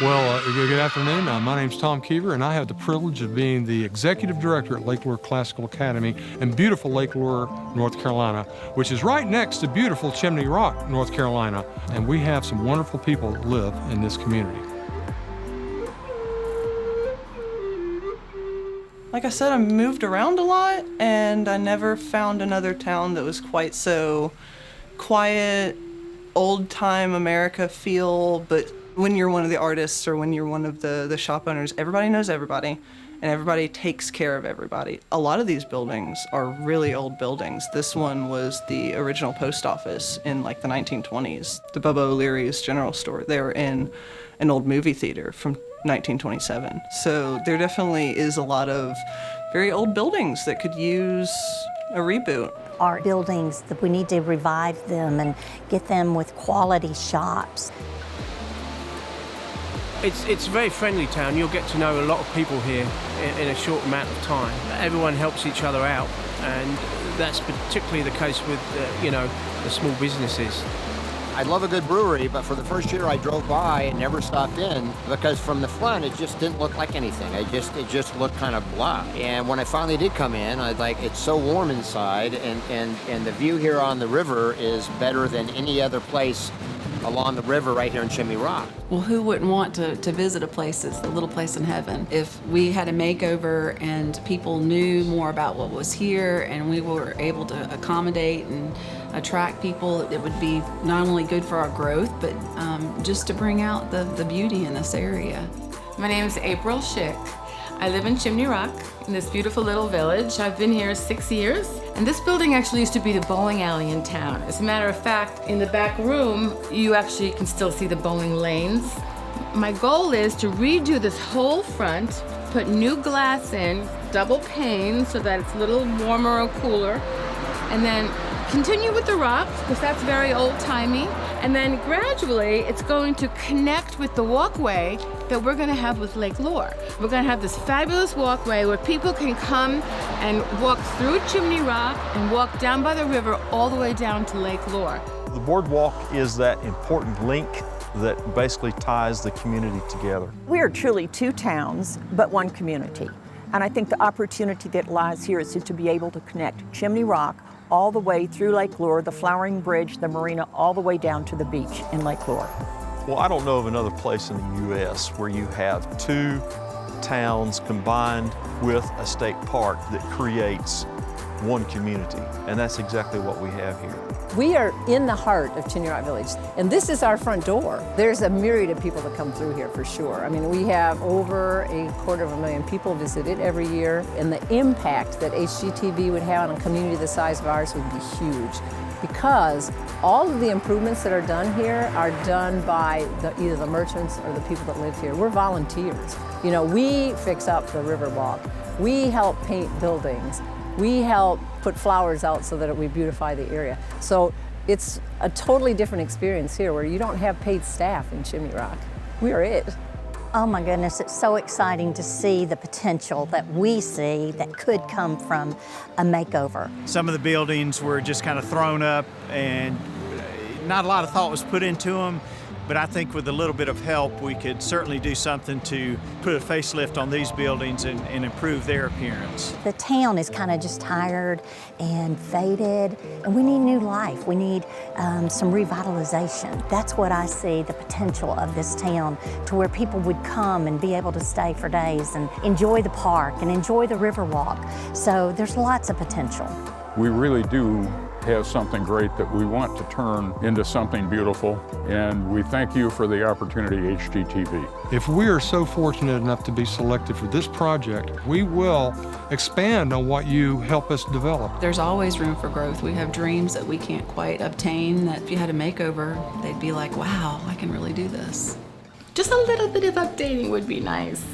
Well, good afternoon. My name's Tom Keever, and I have the privilege of being the Executive Director at Lake Lure Classical Academy in beautiful Lake Lure, North Carolina, which is right next to beautiful Chimney Rock, North Carolina. And we have some wonderful people that live in this community. Like I said, I moved around a lot, and I never found another town that was quite so quiet, old-time America feel, but when you're one of the artists or when you're one of the shop owners, everybody knows everybody, and everybody takes care of everybody. A lot of these buildings are really old buildings. This one was the original post office in like the 1920s. The Bubba O'Leary's General Store, they were in an old movie theater from 1927. So there definitely is a lot of very old buildings that could use a reboot. Our buildings, that we need to revive them and get them with quality shops. It's a very friendly town. You'll get to know a lot of people here in a short amount of time. Everyone helps each other out, and that's particularly the case with, the small businesses. I love a good brewery, but for the first year I drove by and never stopped in because from the front it just didn't look like anything. It just looked kind of blah. And when I finally did come in, I was like, it's so warm inside, and the view here on the river is better than any other place along the river right here in Chimney Rock. Well, who wouldn't want to visit a place that's a little place in heaven? If we had a makeover and people knew more about what was here and we were able to accommodate and attract people, it would be not only good for our growth, but just to bring out the beauty in this area. My name is April Schick. I live in Chimney Rock, in this beautiful little village. I've been here 6 years, and this building actually used to be the bowling alley in town. As a matter of fact, in the back room, you actually can still see the bowling lanes. My goal is to redo this whole front, put new glass in, double pane so that it's a little warmer or cooler, and then continue with the rocks, because that's very old-timey, and then gradually it's going to connect with the walkway that we're going to have with Lake Lure. We're going to have this fabulous walkway where people can come and walk through Chimney Rock and walk down by the river all the way down to Lake Lure. The boardwalk is that important link that basically ties the community together. We are truly two towns, but one community. And I think the opportunity that lies here is to be able to connect Chimney Rock all the way through Lake Lure, the Flowering Bridge, the marina, all the way down to the beach in Lake Lure. Well, I don't know of another place in the U.S. where you have two towns combined with a state park that creates one community, and that's exactly what we have here. We are in the heart of Chimney Rock Village, and this is our front door. There's a myriad of people that come through here for sure. I mean, we have over 250,000 people visit it every year, and the impact that HGTV would have on a community the size of ours would be huge, because all of the improvements that are done here are done by either the merchants or the people that live here. We're volunteers. You know, we fix up the riverwalk. We help paint buildings. We help put flowers out so that we beautify the area. So it's a totally different experience here where you don't have paid staff in Chimney Rock. We are it. Oh my goodness, it's so exciting to see the potential that we see that could come from a makeover. Some of the buildings were just kind of thrown up and not a lot of thought was put into them, but I think with a little bit of help we could certainly do something to put a facelift on these buildings and improve their appearance. The town is kind of just tired and faded, and we need new life. We need some revitalization. That's what I see, the potential of this town, to where people would come and be able to stay for days and enjoy the park and enjoy the Riverwalk. So there's lots of potential. We really do have something great that we want to turn into something beautiful, and we thank you for the opportunity, HGTV. If we are so fortunate enough to be selected for this project, we will expand on what you help us develop. There's always room for growth. We have dreams that we can't quite obtain, that if you had a makeover, they'd be like, wow, I can really do this. Just a little bit of updating would be nice.